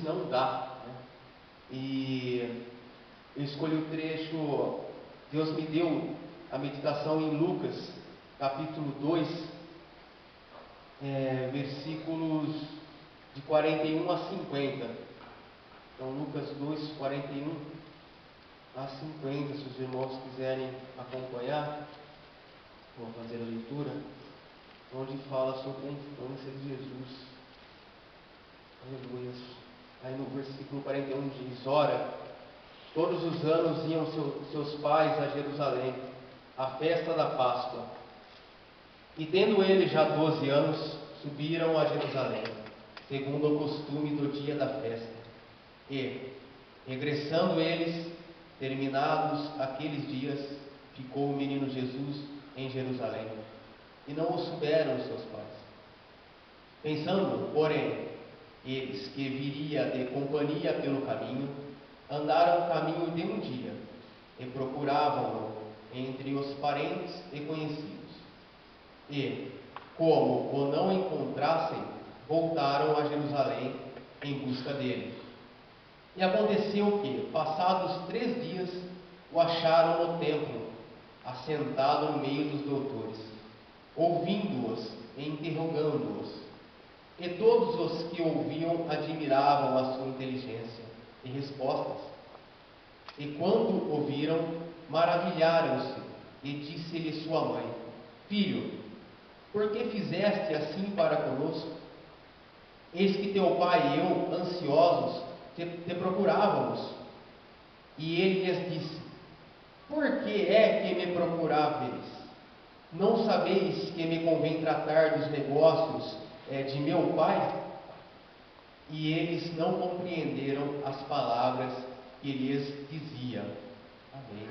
não dá, né? E eu escolhi o trecho, Deus me deu a meditação em Lucas, capítulo 2, versículos de 41 a 50. Então, Lucas 2, 41 a 50, se os irmãos quiserem acompanhar, vou fazer a leitura, onde fala sobre a infância de Jesus. Aleluia. Aí no versículo 41 diz: ora, todos os anos iam seus pais a Jerusalém, à festa da Páscoa. E tendo ele já 12 anos, subiram a Jerusalém, segundo o costume do dia da festa. E, regressando eles, terminados aqueles dias, ficou o menino Jesus em Jerusalém, e não o souberam os seus pais. Pensando, porém, eles que viria de companhia pelo caminho, andaram o caminho de um dia, e procuravam-no entre os parentes e conhecidos. E, como o não encontrassem, voltaram a Jerusalém em busca dele. E aconteceu que, passados 3 dias, o acharam no templo, assentado no meio dos doutores, ouvindo-os e interrogando-os. E todos os que ouviam admiravam a sua inteligência e respostas. E quando ouviram, maravilharam-se, e disse-lhe sua mãe: Filho, por que fizeste assim para conosco? Eis que teu pai e eu, ansiosos, te procurávamos. E ele lhes disse: Por que é que me procuráveis? Não sabeis que me convém tratar dos negócios de meu pai? E eles não compreenderam as palavras que lhes dizia. Amém.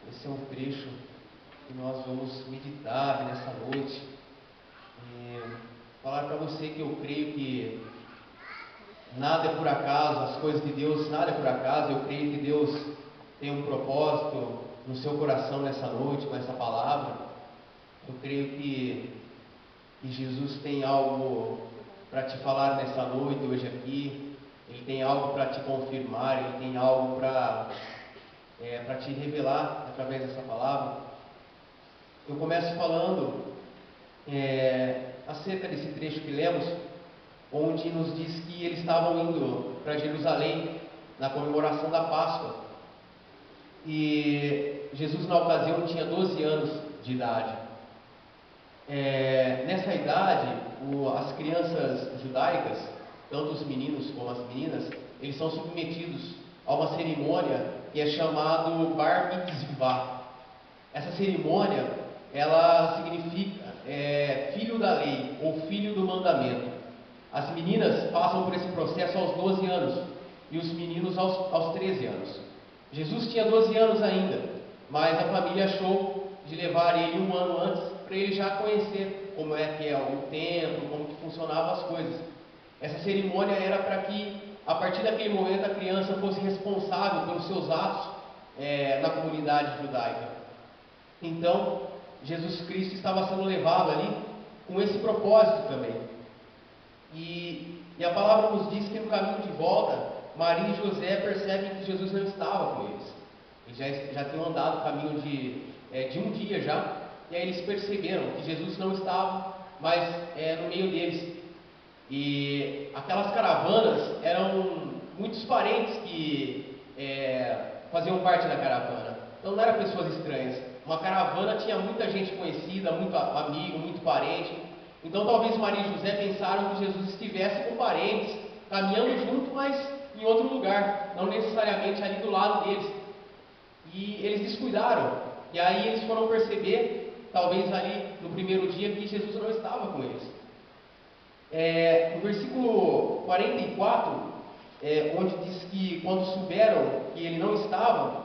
Esse é um trecho que nós vamos meditar nessa noite. Falar para você que eu creio que nada é por acaso, as coisas de Deus, nada é por acaso. Eu creio que Deus tem um propósito no seu coração nessa noite, com essa palavra. Eu creio que Jesus tem algo para te falar nessa noite, hoje aqui. Ele tem algo para te confirmar, Ele tem algo para te revelar através dessa palavra. Eu começo falando acerca desse trecho que lemos, onde nos diz que eles estavam indo para Jerusalém na comemoração da Páscoa. E Jesus, na ocasião, tinha 12 anos de idade. Nessa idade, as crianças judaicas, tanto os meninos como as meninas, eles são submetidos a uma cerimônia que é chamado Bar Mitzvah. Essa cerimônia, ela significa filho da lei ou filho do mandamento. As meninas passam por esse processo aos 12 anos e os meninos aos 13 anos. Jesus tinha 12 anos ainda, mas a família achou de levar ele um ano antes para ele já conhecer como é que é o templo, como que funcionavam as coisas. Essa cerimônia era para que, a partir daquele momento, a criança fosse responsável pelos seus atos na comunidade judaica. Então, Jesus Cristo estava sendo levado ali com esse propósito também. E a palavra nos diz que no caminho de volta, Maria e José percebem que Jesus não estava com eles. Eles já tinham andado o caminho de um dia já, e aí eles perceberam que Jesus não estava mais no meio deles. E aquelas caravanas eram muitos parentes que faziam parte da caravana. Então não eram pessoas estranhas. Uma caravana tinha muita gente conhecida, muito amigo, muito parente. Então talvez Maria e José pensaram que Jesus estivesse com parentes, caminhando junto, mas em outro lugar, não necessariamente ali do lado deles. E eles descuidaram. E aí eles foram perceber, talvez ali no primeiro dia, que Jesus não estava com eles. No versículo 44, onde diz que quando souberam que ele não estava,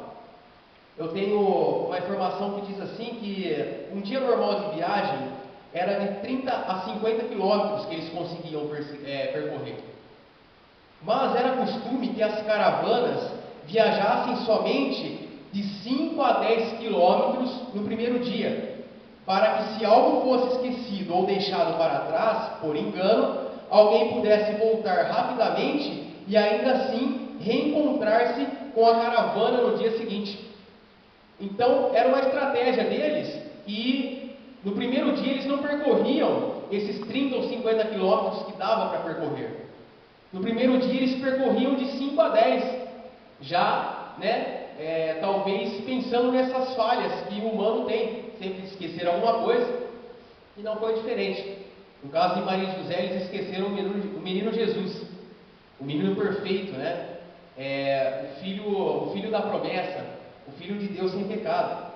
eu tenho uma informação que diz assim, que um dia normal de viagem era de 30 a 50 quilômetros que eles conseguiam percorrer. Mas era costume que as caravanas viajassem somente de 5 a 10 quilômetros no primeiro dia, para que, se algo fosse esquecido ou deixado para trás, por engano, alguém pudesse voltar rapidamente e ainda assim reencontrar-se com a caravana no dia seguinte. Então, era uma estratégia deles, e no primeiro dia eles não percorriam esses 30 ou 50 quilômetros que dava para percorrer. No primeiro dia eles percorriam de 5 a 10, já, talvez pensando nessas falhas que o humano tem, sempre esquecer alguma coisa, e não foi diferente. No caso de Maria e José, eles esqueceram o menino Jesus, o menino perfeito, o filho da promessa, o filho de Deus sem pecado.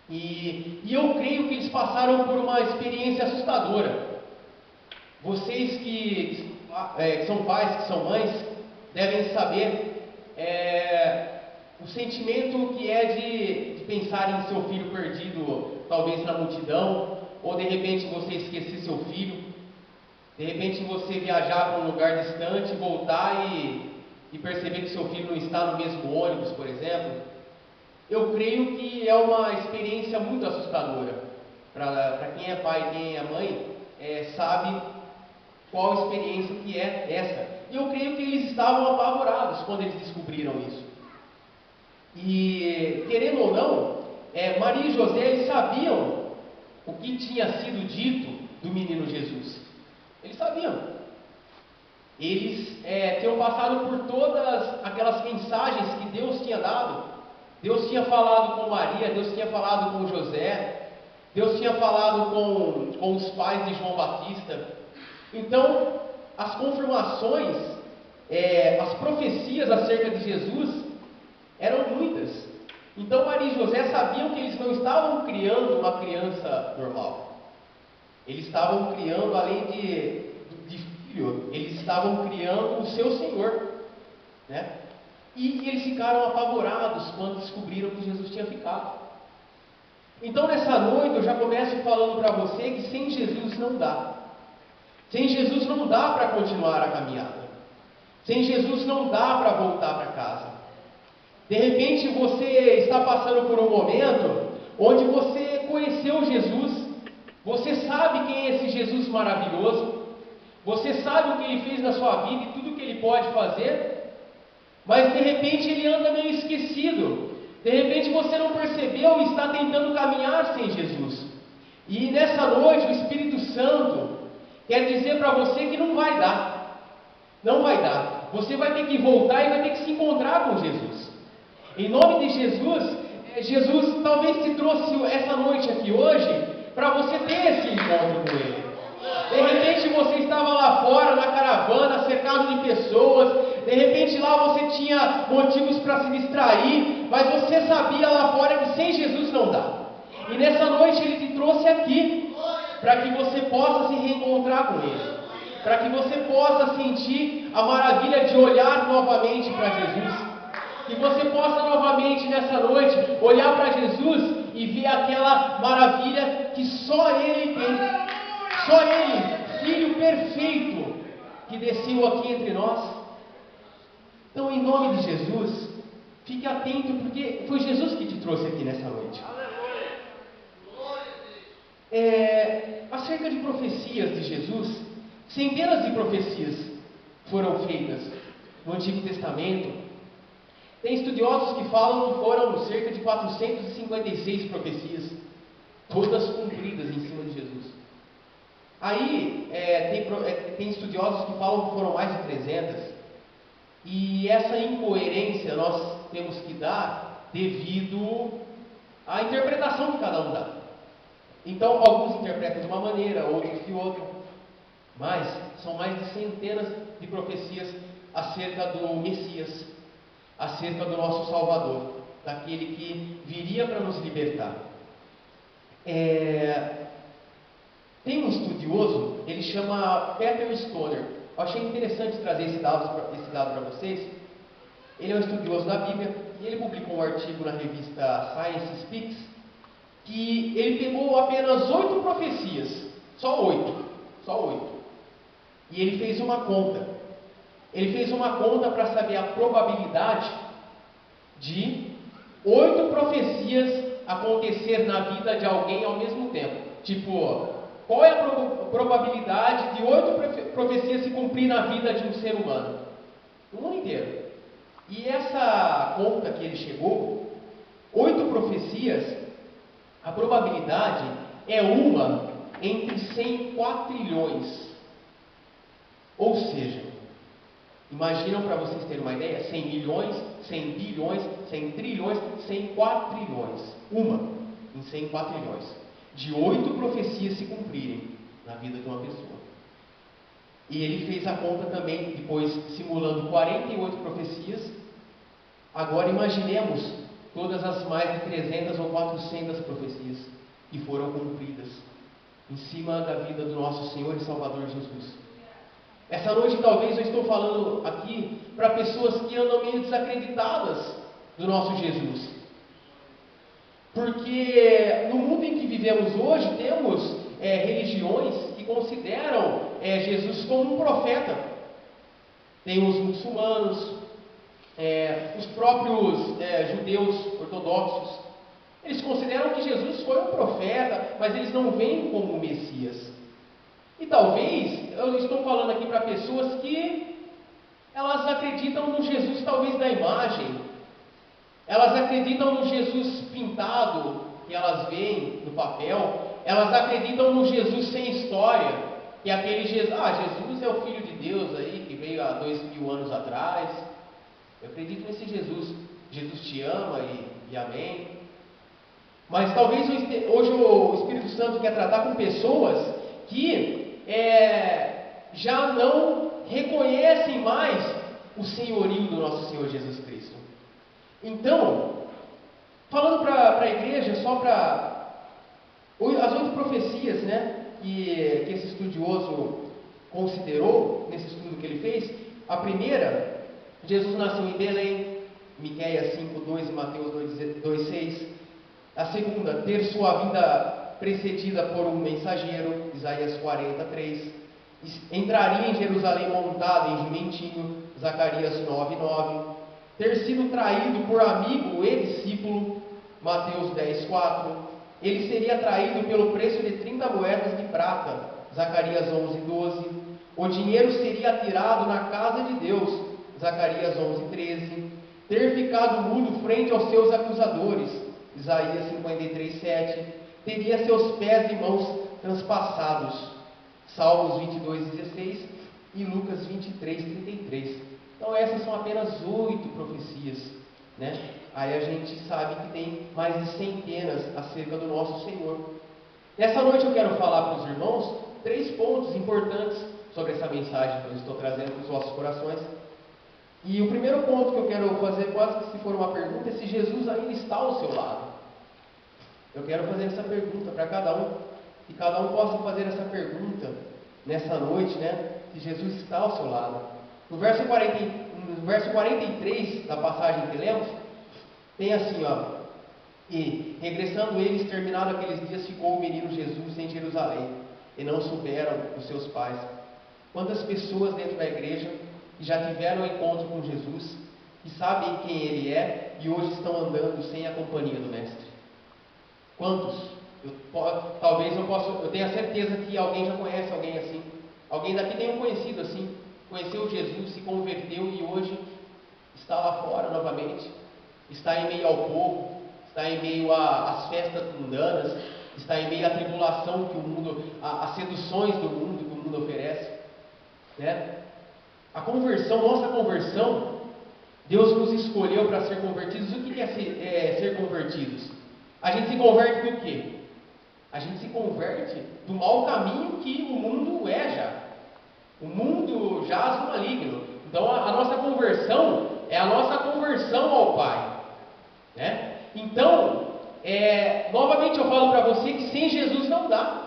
E eu creio que eles passaram por uma experiência assustadora. Vocês que são pais, que são mães, devem saber o sentimento que é de pensar em seu filho perdido, talvez na multidão, ou de repente você esquecer seu filho, de repente você viajar para um lugar distante, voltar e perceber que seu filho não está no mesmo ônibus, por exemplo. Eu creio que é uma experiência muito assustadora. Para quem é pai e quem é mãe, sabe qual experiência que é essa. E eu creio que eles estavam apavorados quando eles descobriram isso. E, querendo ou não, Maria e José, eles sabiam o que tinha sido dito do menino Jesus. Eles sabiam. Eles tinham passado por todas aquelas mensagens que Deus tinha dado. Deus tinha falado com Maria, Deus tinha falado com José, Deus tinha falado com os pais de João Batista. Então, as confirmações, as profecias acerca de Jesus eram muitas. Então, Maria e José sabiam que eles não estavam criando uma criança normal. Eles estavam criando, além de filho, eles estavam criando o seu Senhor, E eles ficaram apavorados quando descobriram que Jesus tinha ficado. Então, nessa noite, eu já começo falando para você que sem Jesus não dá. Sem Jesus não dá para continuar a caminhada. Sem Jesus não dá para voltar para casa. De repente você está passando por um momento onde você conheceu Jesus, você sabe quem é esse Jesus maravilhoso, você sabe o que Ele fez na sua vida e tudo o que Ele pode fazer, mas de repente Ele anda meio esquecido. De repente você não percebeu e está tentando caminhar sem Jesus. E nessa noite o Espírito Santo quer dizer para você que não vai dar. Não vai dar. Você vai ter que voltar e vai ter que se encontrar com Jesus. Em nome de Jesus, Jesus talvez te trouxe essa noite aqui hoje para você ter esse encontro com Ele. De repente você estava lá fora na caravana, cercado de pessoas. De repente lá você tinha motivos para se distrair, mas você sabia lá fora que sem Jesus não dá. E nessa noite Ele te trouxe aqui para que você possa se reencontrar com Ele, para que você possa sentir a maravilha de olhar novamente para Jesus, que você possa novamente nessa noite olhar para Jesus e ver aquela maravilha que só Ele tem, só Ele, Filho perfeito, que desceu aqui entre nós. Então, em nome de Jesus, fique atento, porque foi Jesus que te trouxe aqui nessa noite. Acerca de profecias de Jesus, centenas de profecias foram feitas no Antigo Testamento. Tem estudiosos que falam que foram cerca de 456 profecias, todas cumpridas em cima de Jesus. Aí, tem estudiosos que falam que foram mais de 300. E essa incoerência nós temos que dar devido à interpretação que cada um dá. Então, alguns interpretam de uma maneira, outros de outra. Mas são mais de centenas de profecias acerca do Messias, acerca do nosso Salvador, daquele que viria para nos libertar. Tem um estudioso, ele chama Peter Stoner. Eu achei interessante trazer esse dado para vocês. Ele é um estudioso da Bíblia e ele publicou um artigo na revista Science Speaks que ele pegou apenas 8 profecias, só 8. E ele fez uma conta. Ele fez uma conta para saber a probabilidade de 8 profecias acontecer na vida de alguém ao mesmo tempo. Tipo, qual é a probabilidade de 8 profecias se cumprir na vida de um ser humano? E essa conta que ele chegou, 8 profecias, a probabilidade é uma entre 100 quatrilhões. Ou seja, imaginam, para vocês terem uma ideia, 100 milhões, 100 bilhões, 100 trilhões, 100 quatrilhões. Uma em 100 quatrilhões. De 8 profecias se cumprirem na vida de uma pessoa. E ele fez a conta também, depois simulando 48 profecias. Agora imaginemos todas as mais de 300 ou 400 profecias que foram cumpridas em cima da vida do nosso Senhor e Salvador Jesus. Essa noite talvez eu estou falando aqui para pessoas que andam meio desacreditadas do nosso Jesus. Porque no mundo em que vivemos hoje, temos religiões que consideram Jesus como um profeta. Tem os muçulmanos, os próprios judeus ortodoxos. Eles consideram que Jesus foi um profeta, mas eles não veem como o Messias. E talvez, eu estou falando aqui para pessoas que elas acreditam no Jesus talvez da imagem, elas acreditam no Jesus pintado que elas veem no papel, elas acreditam no Jesus sem história, que é aquele Jesus, Jesus é o Filho de Deus aí, que veio há 2000 anos atrás. Eu acredito nesse Jesus, Jesus te ama e amém. Mas talvez hoje o Espírito Santo quer tratar com pessoas que já não reconhecem mais o senhorio do nosso Senhor Jesus Cristo. Então, falando para a igreja, só para as 8 profecias, né, que esse estudioso considerou, nesse estudo que ele fez, a primeira, Jesus nasceu em Belém, Miqueias 5:2 e Mateus 2:6. A segunda, ter sua vinda precedida por um mensageiro, Isaías 40:3. Entraria em Jerusalém montado em jumentinho, Zacarias 9:9. Ter sido traído por amigo e discípulo, Mateus 10:4. Ele seria traído pelo preço de 30 moedas de prata, Zacarias 11:12. O dinheiro seria atirado na casa de Deus, Zacarias 11:13. Ter ficado mudo frente aos seus acusadores, Isaías 53:7. Teria seus pés e mãos transpassados, Salmos 22:16 e Lucas 23:33. Então essas são apenas 8 profecias, né? Aí a gente sabe que tem mais de centenas acerca do nosso Senhor. Nessa noite eu quero falar para os irmãos 3 pontos importantes sobre essa mensagem que eu estou trazendo para os vossos corações. E o primeiro ponto que eu quero fazer, quase que se for uma pergunta, é se Jesus ainda está ao seu lado. Eu quero fazer essa pergunta para cada um, que cada um possa fazer essa pergunta nessa noite, né? Se Jesus está ao seu lado. No verso 43 da passagem que lemos, tem assim, e regressando eles, terminado aqueles dias, ficou o menino Jesus em Jerusalém, e não souberam os seus pais. Quantas pessoas dentro da igreja que já tiveram um encontro com Jesus, que sabem quem Ele é, e hoje estão andando sem a companhia do Mestre? Quantos? Eu tenho a certeza que alguém já conhece alguém assim. Alguém daqui tem um conhecido assim, conheceu Jesus, se converteu e hoje está lá fora novamente, está em meio ao povo, está em meio às festas mundanas, está em meio à tribulação que o mundo, às seduções do mundo que o mundo oferece, né? A conversão, nossa conversão, Deus nos escolheu para ser convertidos. O que é ser convertidos? A gente se converte do quê? A gente se converte do mau caminho que o mundo já. O mundo jaz no maligno. Então a nossa conversão é a nossa conversão ao Pai, né? Então, novamente eu falo para você que sem Jesus não dá.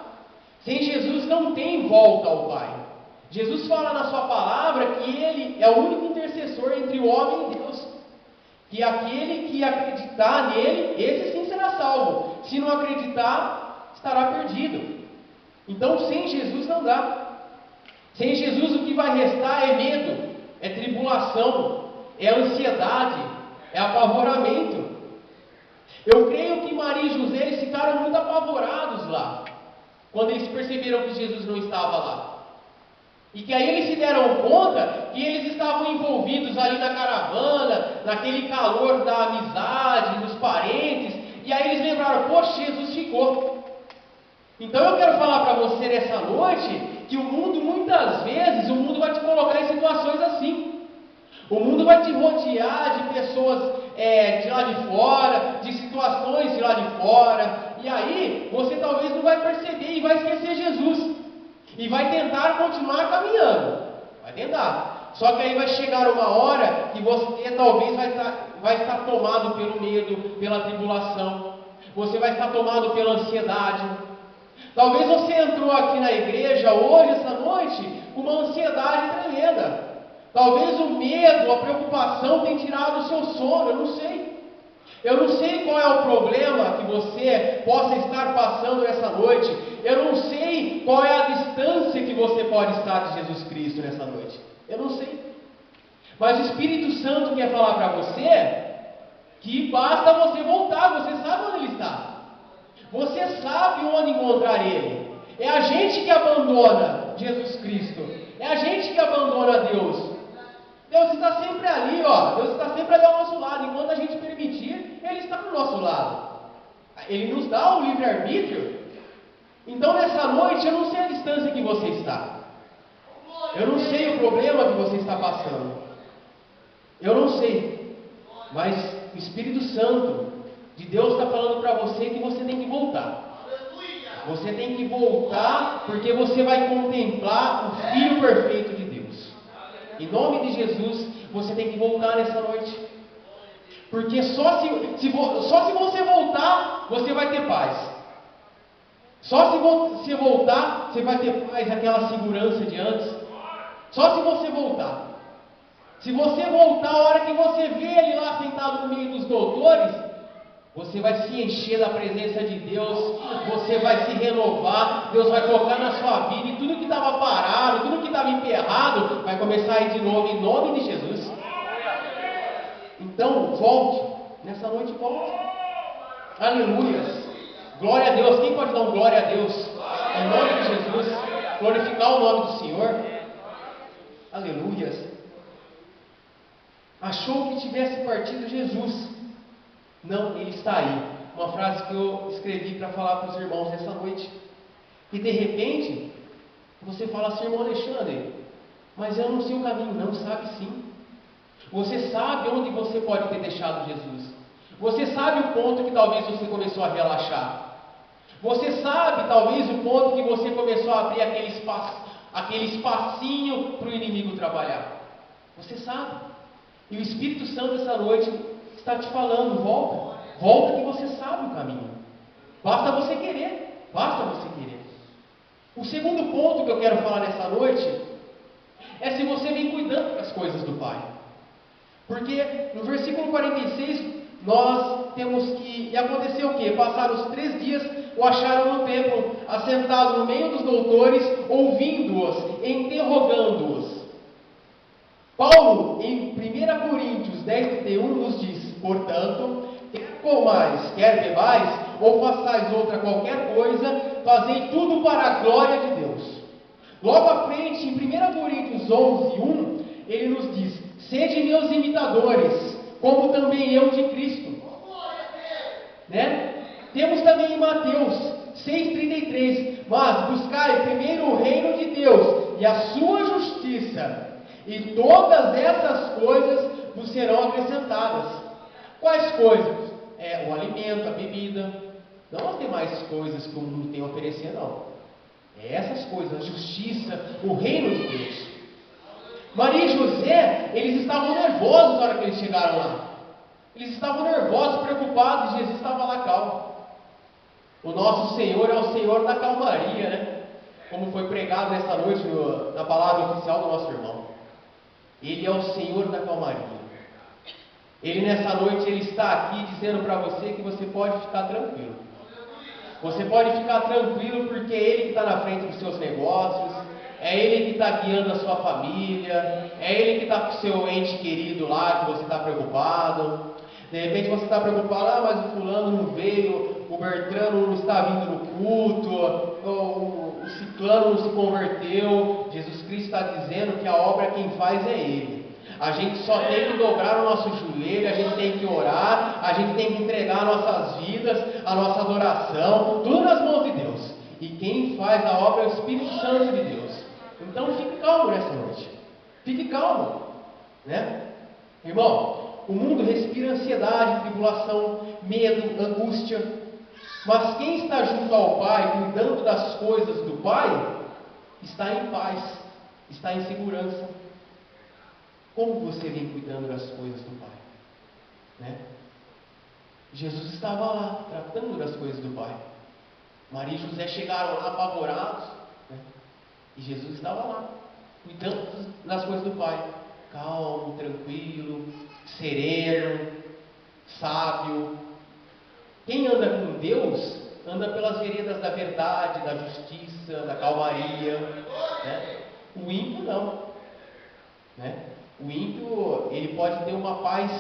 Sem Jesus não tem volta ao Pai. Jesus fala na sua palavra que Ele é o único intercessor entre o homem e Deus. Que aquele que acreditar nele, esse sim será salvo. Se não acreditar, estará perdido. Então, sem Jesus não dá. Sem Jesus o que vai restar é medo, é tribulação, é ansiedade, é apavoramento. Eu creio que Maria e José eles ficaram muito apavorados lá, quando eles perceberam que Jesus não estava lá. E que aí eles se deram conta que eles estavam envolvidos ali na caravana, naquele calor da amizade, dos parentes, e aí eles lembraram, poxa, Jesus ficou. Então eu quero falar para você nessa noite, que o mundo, muitas vezes, o mundo vai te colocar em situações assim. O mundo vai te rodear de pessoas de lá de fora, de situações de lá de fora, e aí você talvez não vai perceber e vai esquecer Jesus, e vai tentar continuar caminhando, vai tentar, só que aí vai chegar uma hora que você talvez vai estar tomado pelo medo, pela tribulação, você vai estar tomado pela ansiedade. Talvez você entrou aqui na igreja hoje, essa noite, com uma ansiedade tremenda. Talvez o medo, a preocupação tenha tirado o seu sono, eu não sei. Eu não sei qual é o problema que você possa estar passando essa noite. Eu não sei qual é a distância que você pode estar de Jesus Cristo nessa noite. Eu não sei. Mas o Espírito Santo quer falar para você que basta você voltar, você sabe onde Ele está. Você sabe onde encontrar Ele. É a gente que abandona Jesus Cristo. É a gente que abandona Deus. Deus está sempre ali, ó. Deus está sempre ali ao nosso lado. Enquanto a gente permitir, Ele está do nosso lado. Ele nos dá o livre-arbítrio. Então nessa noite, eu não sei a distância que você está. Eu não sei o problema que você está passando. Eu não sei. Mas o Espírito Santo de Deus está falando para você que você tem que voltar. Você tem que voltar, porque você vai contemplar o Filho perfeito de Deus. Em nome de Jesus, você tem que voltar nessa noite. Porque só se você voltar, você vai ter paz. Só se você voltar, você vai ter paz, aquela segurança de antes. Só se você voltar. Se você voltar, a hora que você vê ele lá sentado no meio dos doutores, você vai se encher da presença de Deus, você vai se renovar, Deus vai tocar na sua vida e tudo que estava parado, tudo que estava emperrado, vai começar a ir de novo em nome de Jesus. Então, volte, nessa noite volte. Aleluias, glória a Deus. Quem pode dar um glória a Deus? Em nome de Jesus, glorificar o nome do Senhor. Aleluias. Achou que tivesse partido Jesus. Não, Ele está aí. Uma frase que eu escrevi para falar para os irmãos nessa noite. E de repente, você fala assim, irmão Alexandre, mas eu não sei o caminho. Não, sabe sim. Você sabe onde você pode ter deixado Jesus. Você sabe o ponto que talvez você começou a relaxar. Você sabe talvez o ponto que você começou a abrir aquele espacinho para o inimigo trabalhar. Você sabe. E o Espírito Santo essa noite está te falando, volta. Volta que você sabe o caminho. Basta você querer. Basta você querer. O segundo ponto que eu quero falar nessa noite é se você vem cuidando das coisas do Pai. Porque no versículo 46 nós temos que... E aconteceu o quê? Passaram os 3 dias, o acharam no templo, assentado no meio dos doutores, ouvindo-os, interrogando-os. Paulo, em 1 Coríntios 10:31, nos diz, portanto, quer comais, quer bebais, ou façais outra qualquer coisa, fazei tudo para a glória de Deus. Logo à frente, em 1 Coríntios 11:1, ele nos diz, sede meus imitadores, como também eu de Cristo. Né? Temos também em Mateus 6:33, mas buscai primeiro o reino de Deus e a sua justiça, e todas essas coisas vos serão acrescentadas. Quais coisas? O alimento, a bebida, não as demais coisas que o mundo tem a oferecer, não. É essas coisas, a justiça, o reino de Deus. Maria e José, eles estavam nervosos na hora que eles chegaram lá. Eles estavam nervosos, preocupados, e Jesus estava lá calmo. O nosso Senhor é o Senhor da calmaria, né? Como foi pregado nessa noite na palavra oficial do nosso irmão. Ele é o Senhor da calmaria. Ele nessa noite, Ele está aqui dizendo para você que você pode ficar tranquilo. Você pode ficar tranquilo porque é Ele que está na frente dos seus negócios, é Ele que está guiando a sua família, é Ele que está com o seu ente querido lá, que você está preocupado. De repente você está preocupado, mas o fulano não veio, o Bertrano não está vindo no culto, o ciclano não se converteu. Jesus Cristo está dizendo que a obra quem faz é Ele. A gente só tem que dobrar o nosso joelho, a gente tem que orar, a gente tem que entregar nossas vidas, a nossa adoração, tudo nas mãos de Deus. E quem faz a obra é o Espírito Santo de Deus. Então fique calmo nessa noite. Fique calmo, né? Irmão, o mundo respira ansiedade, tribulação, medo, angústia. Mas quem está junto ao Pai, cuidando das coisas do Pai, está em paz, está em segurança. Como você vem cuidando das coisas do Pai? Né? Jesus estava lá, tratando das coisas do Pai. Maria e José chegaram lá apavorados, né? E Jesus estava lá, cuidando das coisas do Pai. Calmo, tranquilo, sereno, sábio. Quem anda com Deus, anda pelas veredas da verdade, da justiça, da calmaria, né? O ímpio não, né? O ímpio, ele pode ter uma paz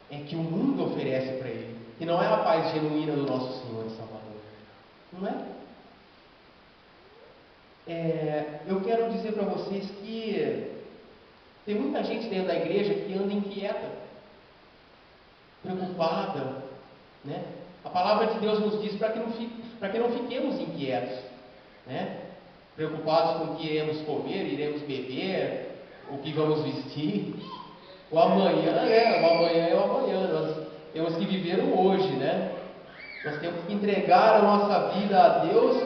que o mundo oferece para ele, que não é a paz genuína do nosso Senhor e Salvador, não é? Eu quero dizer para vocês que tem muita gente dentro da igreja que anda inquieta, preocupada, né? A palavra de Deus nos diz para que não fiquemos inquietos, né? Preocupados com o que iremos comer, iremos beber, o que vamos vestir. O amanhã, né? O amanhã é o amanhã. Nós temos que viver o hoje, né? Nós temos que entregar a nossa vida a Deus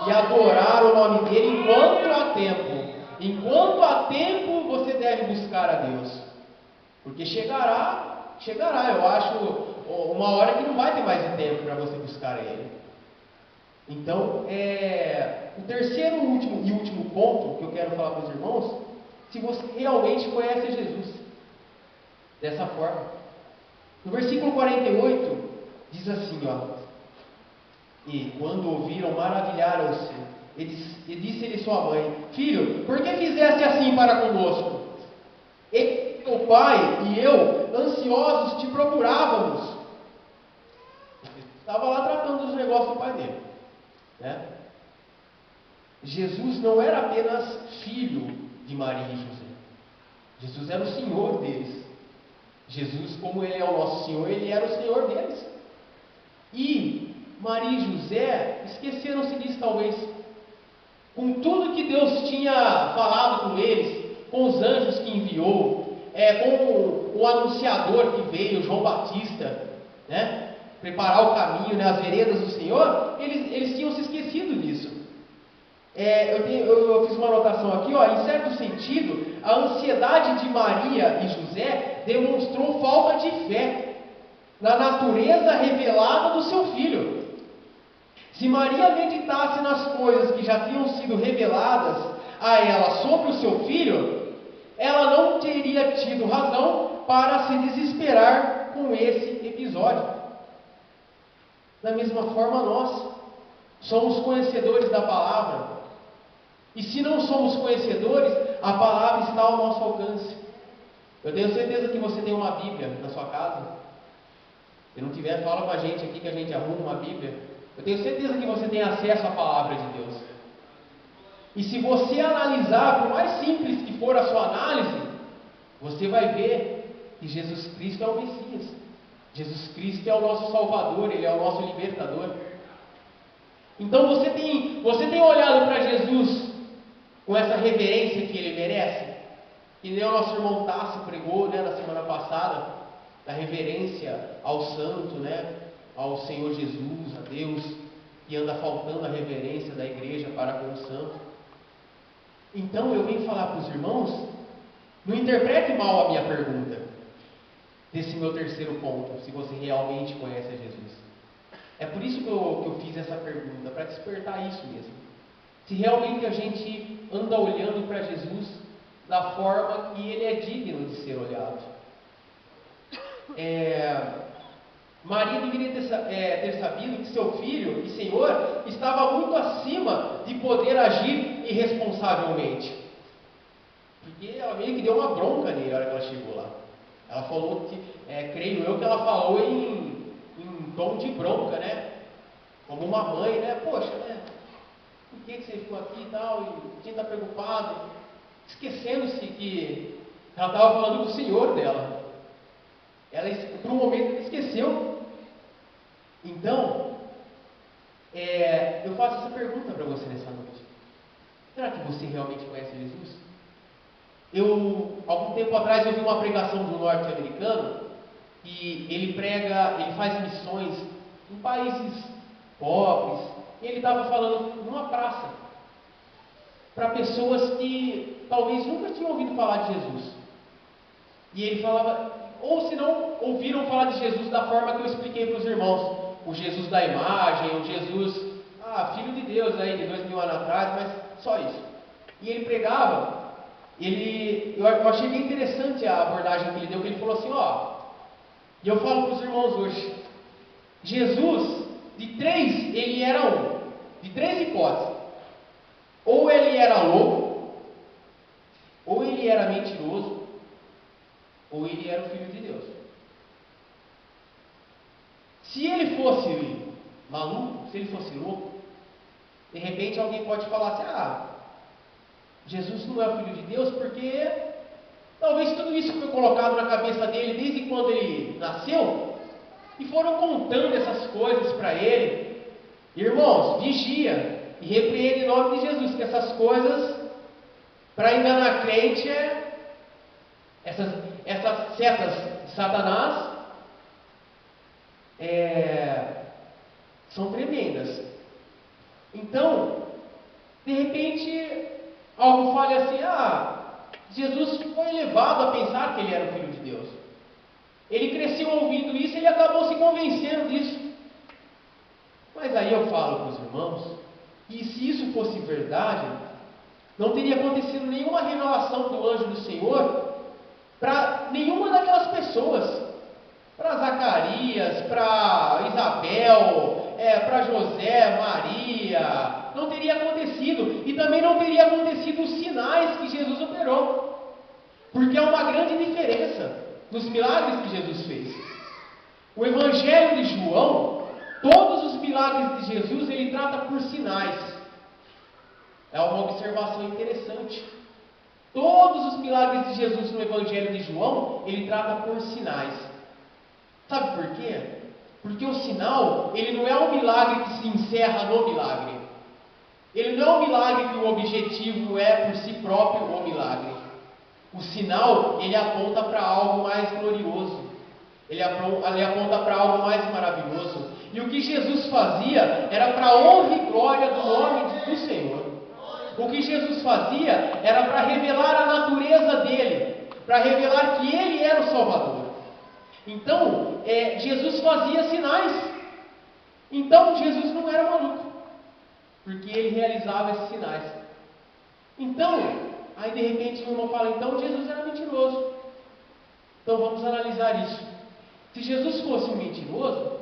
e adorar o nome dele enquanto há tempo. Enquanto há tempo, você deve buscar a Deus, porque chegará, eu acho, uma hora que não vai ter mais tempo para você buscar Ele. Então, o terceiro e último ponto que eu quero falar para os irmãos, se você realmente conhece Jesus dessa forma. No versículo 48, diz assim, ó: e quando ouviram, maravilharam-se. E disse-lhe sua mãe: Filho, por que fizeste assim para conosco? E o pai e eu, ansiosos, te procurávamos. Estava lá tratando dos negócios do pai dele, né? Jesus não era apenas filho de Maria e José. Jesus era o Senhor deles. Jesus, como Ele é o nosso Senhor, Ele era o Senhor deles. E Maria e José esqueceram-se disso talvez. Com tudo que Deus tinha falado com eles, com os anjos que enviou, com o anunciador que veio, João Batista, né? Preparar o caminho, né? As veredas do Senhor, eles tinham se esquecido disso. Eu fiz uma anotação aqui, ó, em certo sentido, a ansiedade de Maria e José demonstrou falta de fé na natureza revelada do seu filho. Se Maria meditasse nas coisas que já tinham sido reveladas a ela sobre o seu filho, ela não teria tido razão para se desesperar com esse episódio. Da mesma forma, nós somos conhecedores da palavra. E se não somos conhecedores, a palavra está ao nosso alcance. Eu tenho certeza que você tem uma Bíblia na sua casa. Se não tiver, fala com a gente aqui que a gente arruma uma Bíblia. Eu tenho certeza que você tem acesso à palavra de Deus. E se você analisar, por mais simples que for a sua análise, você vai ver que Jesus Cristo é o Messias. Jesus Cristo é o nosso Salvador, Ele é o nosso libertador. Então você tem olhado para Jesus com essa reverência que Ele merece? Que nem o nosso irmão Tássio pregou, né, na semana passada, da reverência ao santo, né? Ao Senhor Jesus, a Deus, que anda faltando a reverência da igreja para com o santo. Então eu venho falar para os irmãos, não interprete mal a minha pergunta, desse meu terceiro ponto, se você realmente conhece a Jesus. É por isso que eu fiz essa pergunta, para despertar isso mesmo. Se realmente a gente anda olhando para Jesus da forma que Ele é digno de ser olhado. Maria deveria ter sabido que seu filho e Senhor estava muito acima de poder agir irresponsavelmente. Porque ela meio que deu uma bronca nele na hora que ela chegou lá. Ela falou, creio eu, que ela falou em tom de bronca, né? Como uma mãe, né? Poxa, né? Por que você ficou aqui e tal? E a gente está preocupado, esquecendo-se que Ela estava falando do Senhor dela. Ela, por um momento, esqueceu. Então, eu faço essa pergunta para você nessa noite. Será que você realmente conhece Jesus? Algum tempo atrás, eu vi uma pregação de um norte-americano e ele faz missões em países pobres. E ele estava falando numa praça para pessoas que talvez nunca tinham ouvido falar de Jesus. E ele falava, ou se não ouviram falar de Jesus da forma que eu expliquei para os irmãos, o Jesus da imagem, o Jesus, filho de Deus aí de 2000 anos atrás, mas só isso. E ele pregava, eu achei bem interessante a abordagem que ele deu, que ele falou assim, e eu falo para os irmãos hoje, Jesus, ele era de três hipóteses. Ou ele era louco, ou ele era mentiroso, ou ele era o Filho de Deus. Se ele fosse maluco, se ele fosse louco, de repente alguém pode falar assim, Jesus não é o Filho de Deus porque talvez tudo isso foi colocado na cabeça dele desde quando ele nasceu, e foram contando essas coisas para ele. Irmãos, vigia e repreende em nome de Jesus, que essas coisas, para enganar crente, essas setas de Satanás, são tremendas. Então, de repente, algo fale assim, Jesus foi levado a pensar que ele era o Filho de Deus. Ele cresceu ouvindo isso e ele acabou se convencendo disso. Mas aí eu falo para os irmãos, que se isso fosse verdade, não teria acontecido nenhuma revelação do anjo do Senhor para nenhuma daquelas pessoas. Para Zacarias, para Isabel, para José, Maria, não teria acontecido. E também não teria acontecido os sinais que Jesus operou. Porque há uma grande diferença nos milagres que Jesus fez. O Evangelho de João, todos os milagres de Jesus, ele trata por sinais. É uma observação interessante. Todos os milagres de Jesus no Evangelho de João, ele trata por sinais. Sabe por quê? Porque o sinal, ele não é um milagre que se encerra no milagre. Ele não é um milagre que o objetivo é por si próprio o milagre. O sinal, ele aponta para algo mais glorioso. Ele aponta para algo mais maravilhoso. E o que Jesus fazia era para a honra e glória do nome do Senhor. O que Jesus fazia era para revelar a natureza dele, para revelar que ele era o Salvador. Então, Jesus fazia sinais. Então, Jesus não era maluco, porque ele realizava esses sinais. Então, aí de repente o irmão fala, então Jesus era mentiroso. Então vamos analisar isso. Se Jesus fosse um mentiroso,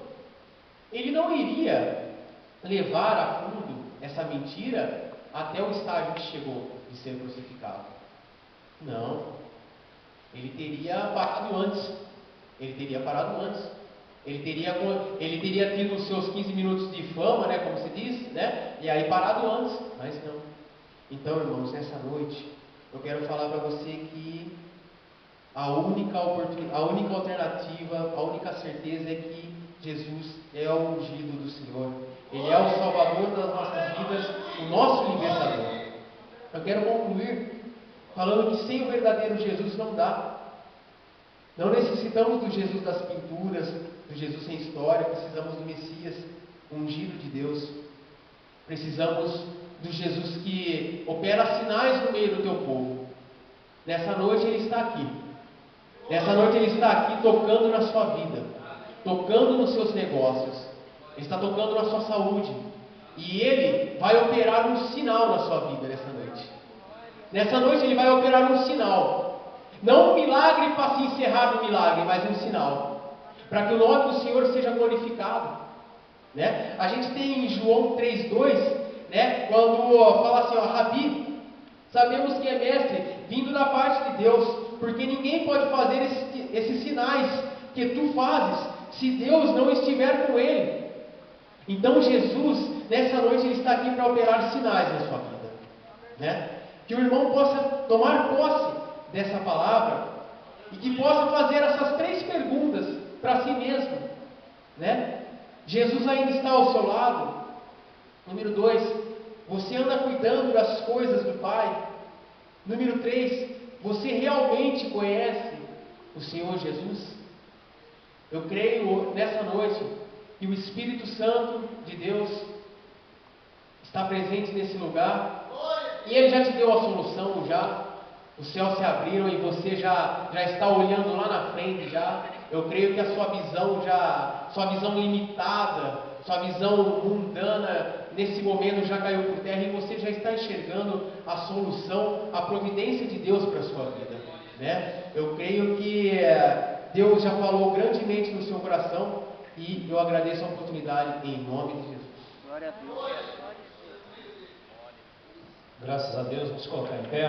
ele não iria levar a fundo essa mentira até o estágio que chegou de ser crucificado. Não. Ele teria parado antes. Ele teria tido os seus 15 minutos de fama, como se diz, e aí parado antes, mas não. Então, irmãos, nessa noite, eu quero falar para você que a única alternativa, a única certeza é que Jesus é o ungido do Senhor. Ele é o Salvador das nossas vidas, o nosso libertador. Eu quero concluir falando que sem o verdadeiro Jesus não dá. Não necessitamos do Jesus das pinturas, do Jesus sem história, precisamos do Messias, ungido de Deus. Precisamos do Jesus que opera sinais no meio do teu povo. Nessa noite ele está aqui. Nessa noite ele está aqui tocando na sua vida, tocando nos seus negócios. Ele está tocando na sua saúde. E ele vai operar um sinal na sua vida nessa noite. Nessa noite ele vai operar um sinal. Não um milagre para se encerrar no milagre, mas um sinal. Para que o nome do Senhor seja glorificado. A gente tem em João 3,2, quando fala assim, Rabi, sabemos que é mestre, vindo da parte de Deus, porque ninguém pode fazer esses sinais que tu fazes, se Deus não estiver com ele. Então Jesus, nessa noite, ele está aqui para operar sinais na sua vida. Que o irmão possa tomar posse dessa palavra e que possa fazer essas 3 perguntas para si mesmo, né? Jesus ainda está ao seu lado. Número 2, você anda cuidando das coisas do Pai. Número 3, você realmente conhece o Senhor Jesus? Eu creio nessa noite que o Espírito Santo de Deus está presente nesse lugar e Ele já te deu a solução já. Os céus se abriram e você já está olhando lá na frente já. Eu creio que a sua visão limitada, sua visão mundana, nesse momento já caiu por terra e você já está enxergando a solução, a providência de Deus para a sua vida, né? Eu creio que Deus já falou grandemente no seu coração e eu agradeço a oportunidade em nome de Jesus. Glória a Deus. Graças a Deus, vamos colocar em pé.